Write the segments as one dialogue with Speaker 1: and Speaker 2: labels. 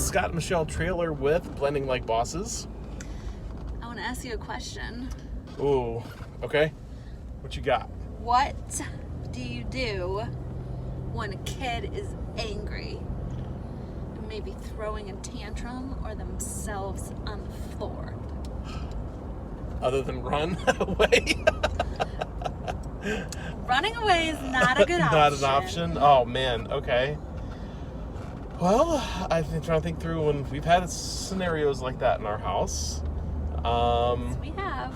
Speaker 1: Scott and Michelle Trailer with Blending Like Bosses.
Speaker 2: I want to ask you a question.
Speaker 1: Ooh, okay. What you got?
Speaker 2: What do you do when a kid is angry and maybe throwing a tantrum or themselves on the floor?
Speaker 1: Other than run away?
Speaker 2: Running away is not a good option.
Speaker 1: Not an option? Oh, man. Okay. Well, I've been trying to think through when we've had scenarios like that in our house.
Speaker 2: We have.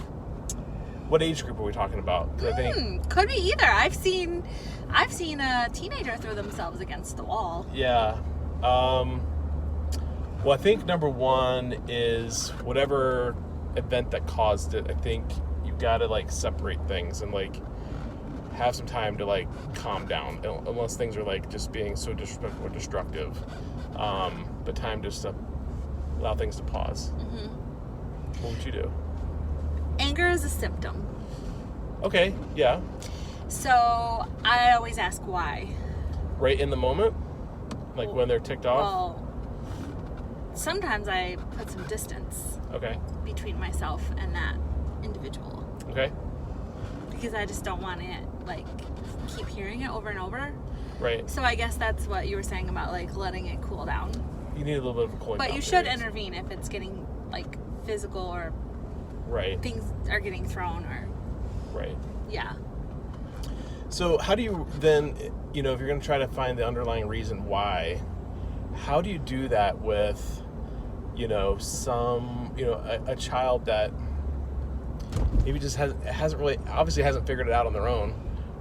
Speaker 1: What age group are we talking about? 'Cause I think,
Speaker 2: Could be either. I've seen a teenager throw themselves against the wall.
Speaker 1: yeah. Well, I think number one is whatever event that caused it. I think you've got to like separate things and like have some time to like calm down, unless things are like just being so disrespectful or destructive. But time just to allow things to pause.
Speaker 2: Mm-hmm.
Speaker 1: What would you do?
Speaker 2: Anger is a symptom.
Speaker 1: Okay, yeah.
Speaker 2: So I always ask why.
Speaker 1: Right in the moment? Like when they're ticked off?
Speaker 2: Well, sometimes I put some distance
Speaker 1: Okay.
Speaker 2: between myself and that individual.
Speaker 1: Okay.
Speaker 2: Because I just don't want to, like, keep hearing it over and over.
Speaker 1: Right.
Speaker 2: So I guess that's what you were saying about, like, letting it cool down.
Speaker 1: You need a little bit of a cooling down
Speaker 2: But you should
Speaker 1: period.
Speaker 2: intervene if it's getting, like, physical or
Speaker 1: Right.
Speaker 2: things are getting thrown or,
Speaker 1: Right.
Speaker 2: yeah.
Speaker 1: So how do you then, if you're going to try to find the underlying reason why, how do you do that with, a child that maybe just hasn't figured it out on their own,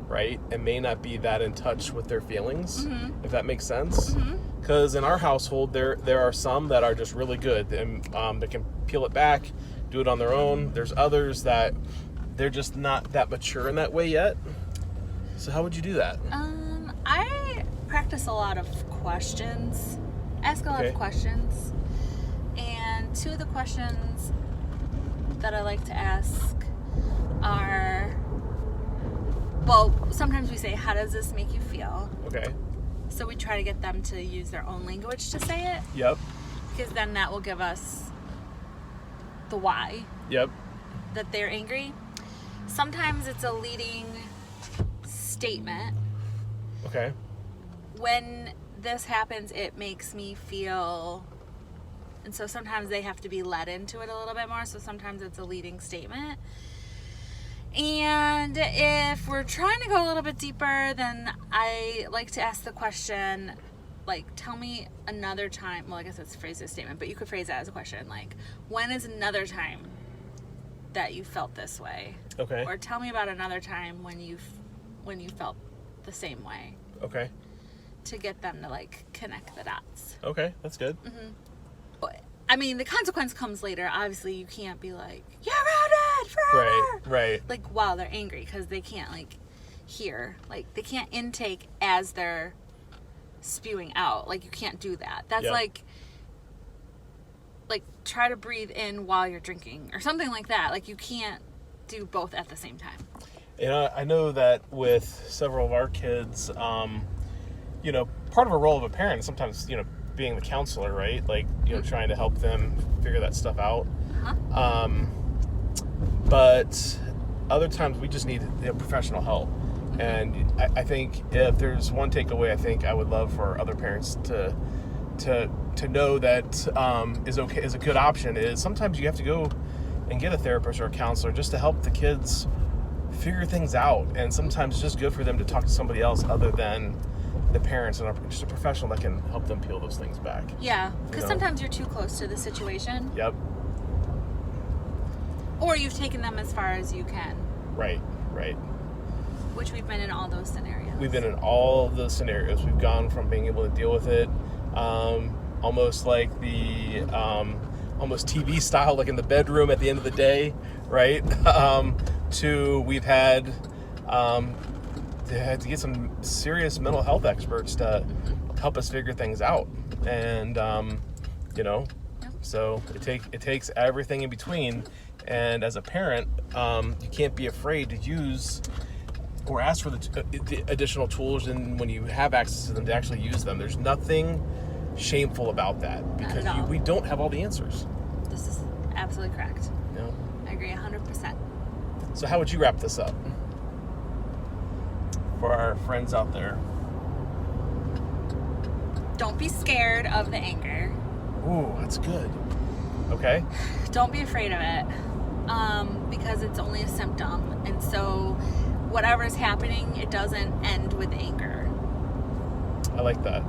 Speaker 1: right? And may not be that in touch with their feelings, if that makes sense. Because in our household, there are some that are just really good and that can peel it back, do it on their own. There's others that they're just not that mature in that way yet. So how would you do that?
Speaker 2: I practice a lot of questions. Ask a lot of questions. And two of the questions that I like to ask are, well, sometimes we say, how does this make you feel?
Speaker 1: Okay.
Speaker 2: So we try to get them to use their own language to say it.
Speaker 1: Yep.
Speaker 2: Because then that will give us the why
Speaker 1: Yep.
Speaker 2: that they're angry. Sometimes it's a leading statement.
Speaker 1: Okay.
Speaker 2: When this happens, it makes me feel, and so sometimes they have to be led into it a little bit more. So sometimes it's a leading statement. And if we're trying to go a little bit deeper, then I like to ask the question, like, tell me another time. Well, I guess that's phrased as a statement, but you could phrase that as a question. Like, when is another time that you felt this way?
Speaker 1: Okay.
Speaker 2: Or tell me about another time when you felt the same way.
Speaker 1: Okay.
Speaker 2: To get them to, like, connect the dots.
Speaker 1: Okay, that's good.
Speaker 2: But, I mean, the consequence comes later. Obviously, you can't be like, you're grounded forever.
Speaker 1: Right.
Speaker 2: Like, while they're angry, because they can't, like, hear. Like, they can't intake as they're spewing out. Like, you can't do that. That's like, try to breathe in while you're drinking or something like that. Like, you can't do both at the same time.
Speaker 1: I know that with several of our kids, part of a role of a parent is sometimes, being the counselor, right? Like, trying to help them figure that stuff out. But other times we just need professional help. And I think if there's one takeaway, I think I would love for other parents to know that is a good option is sometimes you have to go and get a therapist or a counselor just to help the kids figure things out. And sometimes it's just good for them to talk to somebody else other than the parents and just a professional that can help them peel those things back.
Speaker 2: Yeah, because sometimes you're too close to the situation.
Speaker 1: Yep.
Speaker 2: Or you've taken them as far as you can.
Speaker 1: Right.
Speaker 2: Which we've been in all those scenarios.
Speaker 1: We've been in all the scenarios. We've gone from being able to deal with it, almost like the almost TV style, like in the bedroom at the end of the day, right? To we've had to get some serious mental health experts to help us figure things out, and so it takes everything in between. And as a parent, you can't be afraid to use or ask for the additional tools, and when you have access to them, to actually use them. There's nothing shameful about that because
Speaker 2: at all.
Speaker 1: we don't have all the answers.
Speaker 2: This is absolutely correct.
Speaker 1: You know?
Speaker 2: I agree 100%.
Speaker 1: So how would you wrap this up for our friends out there?
Speaker 2: Don't be scared of the anger.
Speaker 1: Ooh, that's good. Okay.
Speaker 2: Don't be afraid of it, because it's only a symptom. And so whatever's happening, it doesn't end with anger.
Speaker 1: I like that.